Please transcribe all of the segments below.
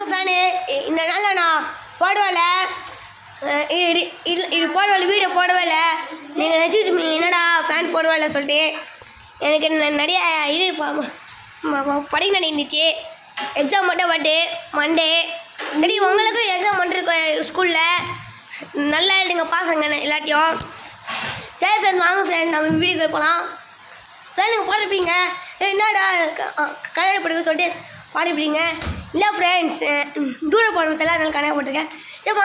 fan இந்த நாளில் நான் போடவில்ல இது போடவில்லை வீடியோ போடவில்லை நீங்கள் நினச்சிட்டு என்னடா ஃபேன் போடவில்லை சொல்லிட்டு எனக்கு நிறைய இது படிக்க நடந்துச்சு எக்ஸாம் மட்டும் மண்டே சரி உங்களுக்கும் எக்ஸாம் பண்ணிருக்கோம் ஸ்கூலில் நல்லா எழுதுங்க பாசங்க எல்லாத்தையும் சரி ஃப்ரெண்ட் வாங்க ஃப்ரெண்ட் நம்ம வீடியோக்கு போகலாம் ஃப்ரெண்டுங்க பாடிருப்பீங்க என்னடா கல்யாணம் படிக்க சொல்லிட்டு பாடிருப்பீங்க இல்லை ஃப்ரெண்ட்ஸ் தூரம் போடுறதுல அதனால கல்யாணம் போட்டிருக்கேன் சரி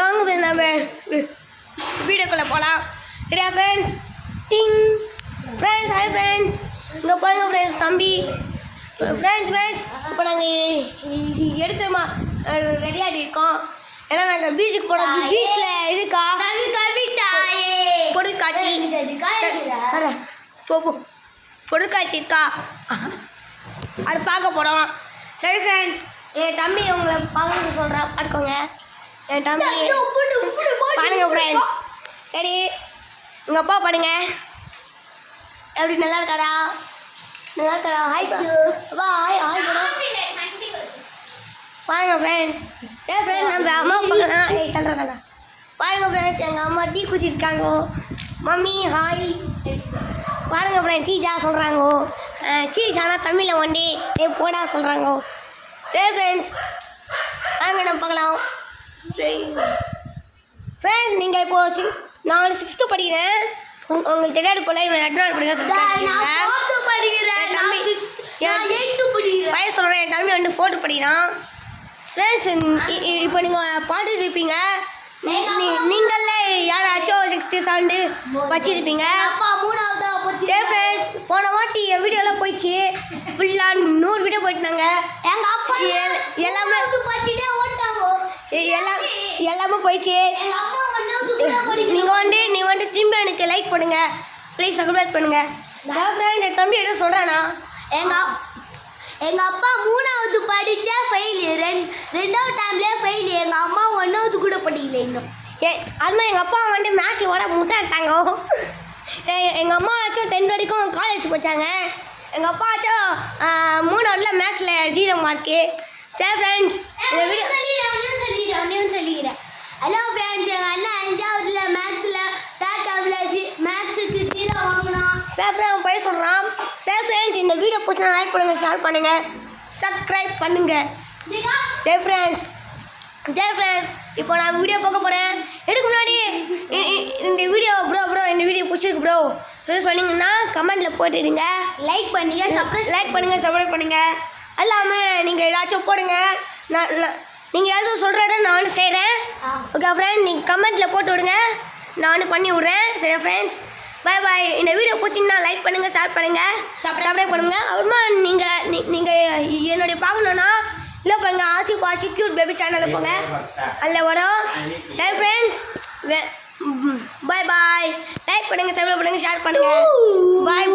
வாங்க நம்ம வீடியோக்குள்ளே போகலாம் சரியா ஃப்ரெண்ட்ஸ் டிங் ஃப்ரெண்ட்ஸ் ஹாய் ஃப்ரெண்ட்ஸ் இங்கே பாருங்க ஃப்ரெண்ட்ஸ் தம்பி ஃப்ரெண்ட்ஸ் இப்போ நாங்கள் எடுத்துமா ரெடியாகிட்டு இருக்கோம் ஏன்னா நாங்கள் பீச்சுக்கு போகிறோம் பீச்சில் இருக்கா பொருட்காட்சி பொருட்காட்சி இருக்கா அது பார்க்க போகிறோம் சரி ஃப்ரெண்ட்ஸ் என் தம்பி உங்களை பார்க்கணுன்னு சொல்கிறேன் பார்த்துக்கோங்க என் தம்பி பாருங்க ஃப்ரெண்ட்ஸ் சரி உங்கள் அப்பா பாருங்க எப்படி நல்லா இருக்காரா ஹாய் அப்பா ஹாய் போடும் பாருங்க ஃப்ரெண்ட்ஸ் சரி ஃப்ரெண்ட்ஸ் நம்ம அம்மா பார்க்கலாம் தள்ளுறதா பாருங்க ஃப்ரெண்ட்ஸ் எங்கள் அம்மா டீ குடிச்சிருக்காங்க மம்மி ஹாய் பாருங்க ஃப்ரெண்ட்ஸ் சீஜா சொல்கிறாங்க சீஜானா தமிழில் ஒண்டி போடா சொல்கிறாங்க சரி ஃப்ரெண்ட்ஸ் வாங்க நம்ம பார்க்கலாம் சரி ஃப்ரெண்ட்ஸ் நீங்கள் இப்போது நான் 6th படிக்கிறேன் உங்களுக்கு தெரியாது போல இவன் 2வது படிக்கிறேன் சொல்கிறேன் என் தம்பி வந்து 4th படிக்கிறான் ஃப்ரெண்ட்ஸ் இப்போ நீங்கள் பார்த்துட்டு இருப்பீங்க நீங்களே யாராச்சும் 6th 7th வச்சுருப்பீங்க சரி ஃப்ரெண்ட்ஸ் போன வாட்டி என் வீடியோலாம் போயிடுச்சு ஃபுல்லாக 100 வீடியோ போயிட்டுனாங்க எங்கள் அப்பா எல்லாமே எல்லாமே போயிடுச்சு நீங்கள் வந்து திரும்பி எனக்கு லைக் பண்ணுங்க ப்ளீஸ் சப்ஸ்கிரைப் பண்ணுங்க ஃப்ரெண்ட்ஸ் என் தம்பி எதுவும் சொல்கிறானா எங்கள் அப்பா 3வது படித்தா ஃபெயிலு 2வது டைம்லேயே ஃபெயிலு எங்கள் அம்மா 1வது கூட படிக்கல இன்னும் அதுமாதிரி எங்கள் அப்பா வந்து மேட்ச் ஓட முட்டாட்டாங்க எங்கள் அம்மா ஆச்சும் 10th வரைக்கும் காலேஜ் போச்சாங்க எங்கள் அப்பா ஆச்சும் 3வதுல மேத்ஸில் 0 மார்க்கு சரி ஃப்ரெண்ட்ஸ் இந்த வீடியோ சொல்லிக்கிறேன் ஹலோ ஃப்ரெண்ட்ஸ் எங்கள் அண்ணன் 5வதுல மேத்ஸில் மேத்ஸுக்கு 0 வாங்கினான் சரி ஃப்ரெண்ட் போய் சொல்கிறான் சரி ஃப்ரெண்ட்ஸ் இந்த வீடியோ பிடிச்சா லைக் பண்ணுங்கள் ஷேர் பண்ணுங்கள் சப்ஸ்கிரைப் பண்ணுங்கள் சரி ஃப்ரெண்ட்ஸ் இப்போ நான் வீடியோ பார்க்க போகிறேன் இதுக்கு முன்னாடி இந்த வீடியோ ப்ரோ இந்த வீடியோ பிடிச்சிருக்கு ப்ரோ சொன்னீங்கன்னா கமெண்ட்டில் போட்டுடுங்க லைக் பண்ணுங்கள் சப்ஸ்கிரைப் பண்ணுங்கள் எல்லாமே நீங்கள் ஏதாச்சும் போடுங்க நீங்கள் ஏதாச்சும் சொல்கிறத நான் வந்து செய்கிறேன் ஓகே ஃப்ரெண்ட்ஸ் நீங்கள் கமெண்ட்டில் போட்டு விடுங்க நான் வந்து பண்ணி விட்றேன் சரி ஃப்ரெண்ட்ஸ் பாய் இந்த வீடியோ பிடிச்சிங்கன்னா லைக் பண்ணுங்கள் ஷேர் பண்ணுங்கள் சப்ஸ்கிரைப் பண்ணுங்கள் அப்புறமா நீங்கள் என்னுடைய பார்க்கணுன்னா இல்லை பாருங்கள் ஆசி க்யூட் பேபி சேனலில் போங்க அதில் வரும் சரி ஃப்ரெண்ட்ஸ் பாய் லைக் பண்ணுங்கள் சப்ஸ்கிரைப் பண்ணுங்கள் ஷேர் பண்ணுங்கள் பாய்